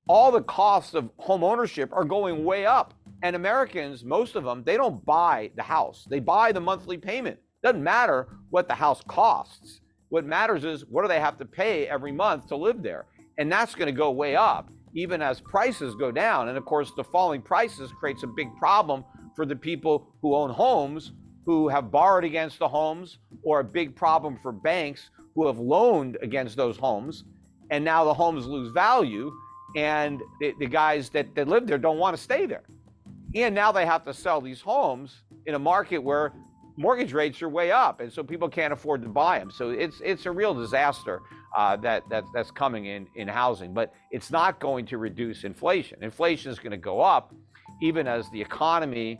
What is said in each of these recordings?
all the costs of home ownership are going way up. And Americans, most of them, they don't buy the house. They buy the monthly payment. Doesn't matter what the house costs. What matters is what do they have to pay every month to live there? And that's going to go way up, even as prices go down. And of course, the falling prices creates a big problem for the people who own homes, who have borrowed against the homes, or a big problem for banks who have loaned against those homes. And now the homes lose value, and the guys that live there don't want to stay there. And now they have to sell these homes in a market where mortgage rates are way up, and so people can't afford to buy them. So it's a real disaster that's coming in housing, but it's not going to reduce inflation. Inflation is going to go up even as the economy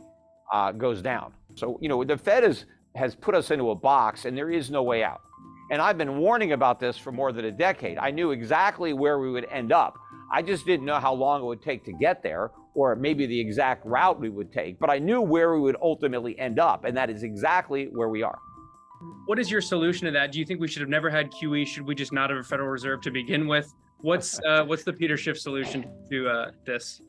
goes down. So, the Fed has put us into a box, and there is no way out. And I've been warning about this for more than a decade. I knew exactly where we would end up. I just didn't know how long it would take to get there, or maybe the exact route we would take, but I knew where we would ultimately end up, and that is exactly where we are. What is your solution to that? Do you think we should have never had QE? Should we just not have a Federal Reserve to begin with? What's the Peter Schiff solution to this?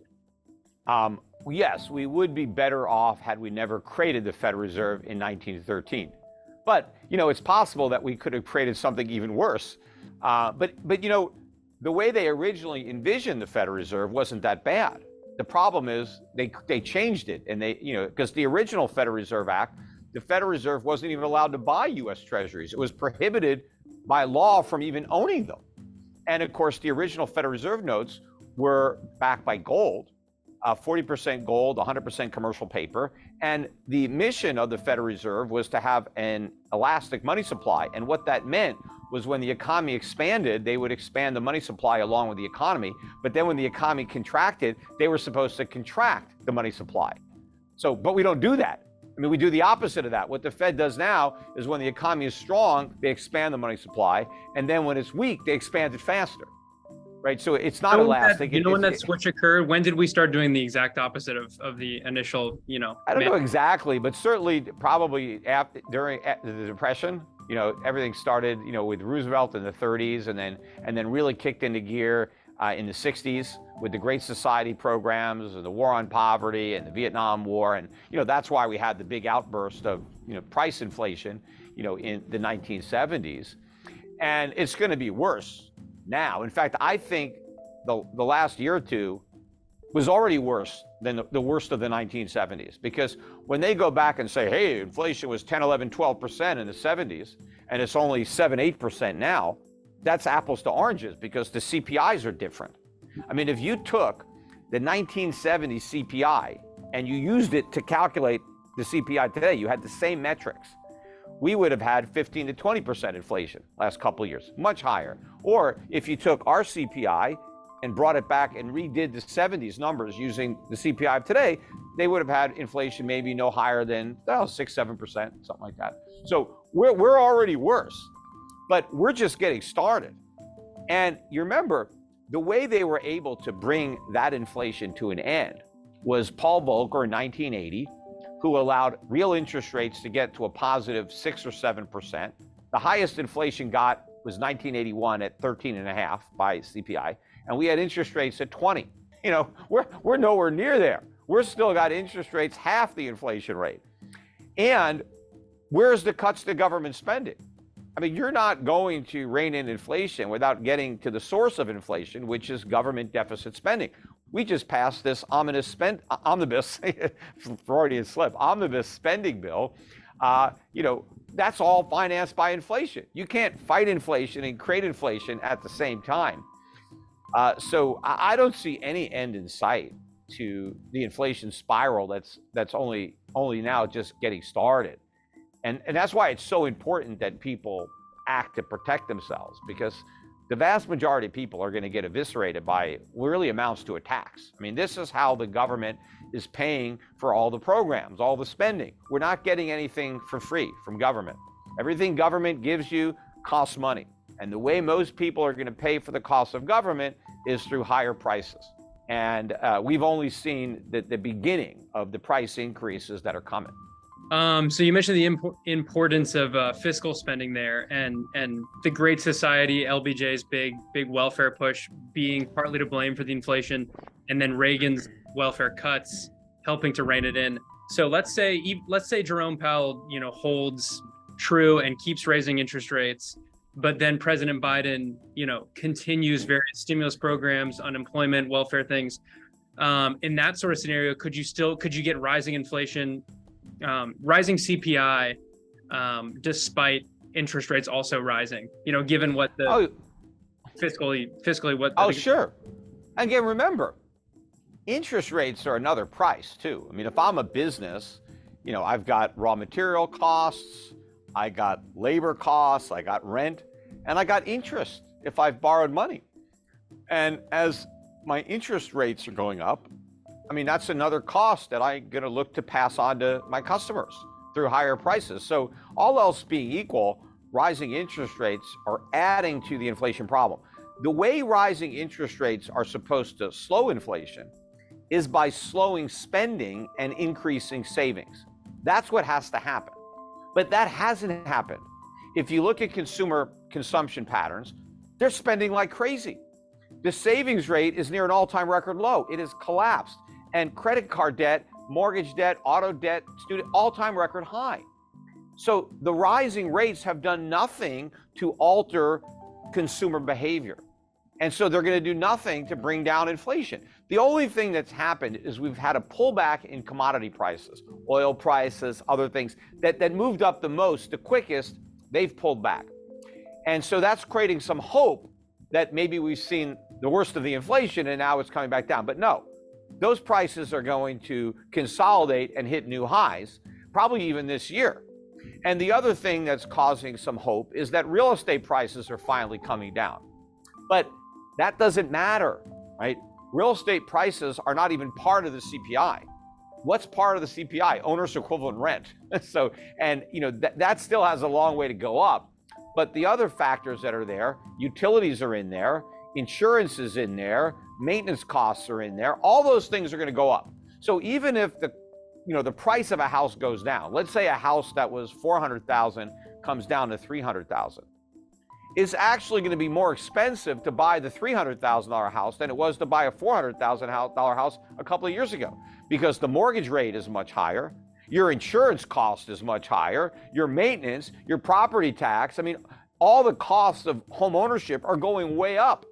Yes, we would be better off had we never created the Federal Reserve in 1913. But, it's possible that we could have created something even worse. But the way they originally envisioned the Federal Reserve wasn't that bad. The problem is they changed it, and because the original Federal Reserve Act, the Federal Reserve wasn't even allowed to buy U.S. Treasuries. It was prohibited by law from even owning them. And of course, the original Federal Reserve notes were backed by gold, 40% gold, 100% commercial paper. And the mission of the Federal Reserve was to have an elastic money supply. And what that meant was when the economy expanded, they would expand the money supply along with the economy. But then when the economy contracted, they were supposed to contract the money supply. But we don't do that. We do the opposite of that. What the Fed does now is when the economy is strong, they expand the money supply. And then when it's weak, they expand it faster. Right? So it's not elastic. When that switch occurred, when did we start doing the exact opposite of the initial, I don't know exactly, but certainly probably during the Depression, everything started, with Roosevelt in the 30s, and then really kicked into gear in the 60s with the Great Society programs and the War on Poverty and the Vietnam War. And, that's why we had the big outburst of, price inflation, in the 1970s. And it's going to be worse now. In fact, I think the last year or two was already worse than the worst of the 1970s, because when they go back and say, hey, inflation was 10, 11, 12% in the 70s, and it's only 7, 8% now, that's apples to oranges, because the CPIs are different. If you took the 1970 CPI and you used it to calculate the CPI today, you had the same metrics, we would have had 15 to 20% inflation last couple of years, much higher. Or if you took our CPI and brought it back and redid the 70s numbers using the CPI of today, they would have had inflation maybe no higher than 6, 7%, something like that. So we're already worse, but we're just getting started. And you remember, the way they were able to bring that inflation to an end was Paul Volcker in 1980, who allowed real interest rates to get to a positive 6 or 7%. The highest inflation got was 1981 at 13.5 by CPI, and we had interest rates at 20. We're nowhere near there. We're still got interest rates half the inflation rate. And where's the cuts to government spending? You're not going to rein in inflation without getting to the source of inflation, which is government deficit spending. We just passed this omnibus Freudian slip, omnibus spending bill. That's all financed by inflation. You can't fight inflation and create inflation at the same time. So I don't see any end in sight to the inflation spiral that's only now just getting started. And that's why it's so important that people act to protect themselves, because the vast majority of people are going to get eviscerated by what really amounts to a tax. This is how the government is paying for all the programs, all the spending. We're not getting anything for free from government. Everything government gives you costs money. And the way most people are going to pay for the cost of government is through higher prices. And we've only seen the beginning of the price increases that are coming. So you mentioned the importance of fiscal spending there, and the Great Society, LBJ's big welfare push being partly to blame for the inflation, and then Reagan's welfare cuts helping to rein it in. So let's say Jerome Powell, holds true and keeps raising interest rates, but then President Biden, continues various stimulus programs, unemployment, welfare things. In that sort of scenario, could you get rising inflation, rising CPI, despite interest rates also rising, given what the fiscally what. Sure. Again, remember, interest rates are another price too. I mean, if I'm a business, I've got raw material costs, I got labor costs, I got rent, and I got interest if I've borrowed money. And as my interest rates are going up, I mean, that's another cost that I'm going to look to pass on to my customers through higher prices. So all else being equal, rising interest rates are adding to the inflation problem. The way rising interest rates are supposed to slow inflation is by slowing spending and increasing savings. That's what has to happen. But that hasn't happened. If you look at consumer consumption patterns, they're spending like crazy. The savings rate is near an all-time record low. It has collapsed. And credit card debt, mortgage debt, auto debt, student, all-time record high. So the rising rates have done nothing to alter consumer behavior. And so they're going to do nothing to bring down inflation. The only thing that's happened is we've had a pullback in commodity prices, oil prices, other things that moved up the most, the quickest, they've pulled back. And so that's creating some hope that maybe we've seen the worst of the inflation and now it's coming back down. But no, those prices are going to consolidate and hit new highs, probably even this year. And the other thing that's causing some hope is that real estate prices are finally coming down. But that doesn't matter, right? Real estate prices are not even part of the CPI. What's part of the CPI? Owner's equivalent rent. So, and that still has a long way to go up. But the other factors that are there, utilities are in there, insurance is in there, maintenance costs are in there. All those things are going to go up. So even if the price of a house goes down, let's say a house that was $400,000 comes down to $300,000. It's actually going to be more expensive to buy the $300,000 house than it was to buy a $400,000 house a couple of years ago, because the mortgage rate is much higher, your insurance cost is much higher, your maintenance, your property tax. I mean, all the costs of home ownership are going way up.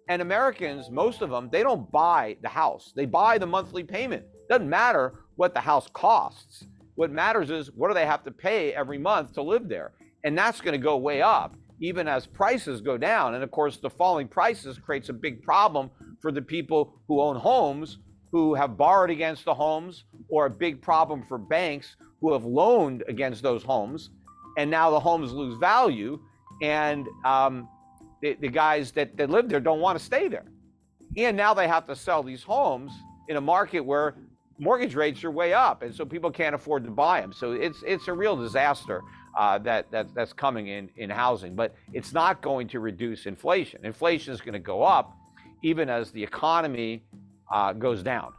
And Americans, most of them, they don't buy the house. They buy the monthly payment. Doesn't matter what the house costs. What matters is what do they have to pay every month to live there? And that's going to go way up, even as prices go down. And of course, the falling prices creates a big problem for the people who own homes, who have borrowed against the homes, or a big problem for banks who have loaned against those homes. And now the homes lose value. And the guys that live there don't want to stay there. And now they have to sell these homes in a market where mortgage rates are way up. And so people can't afford to buy them. So it's a real disaster that's coming in housing, but it's not going to reduce inflation. Inflation is going to go up even as the economy goes down.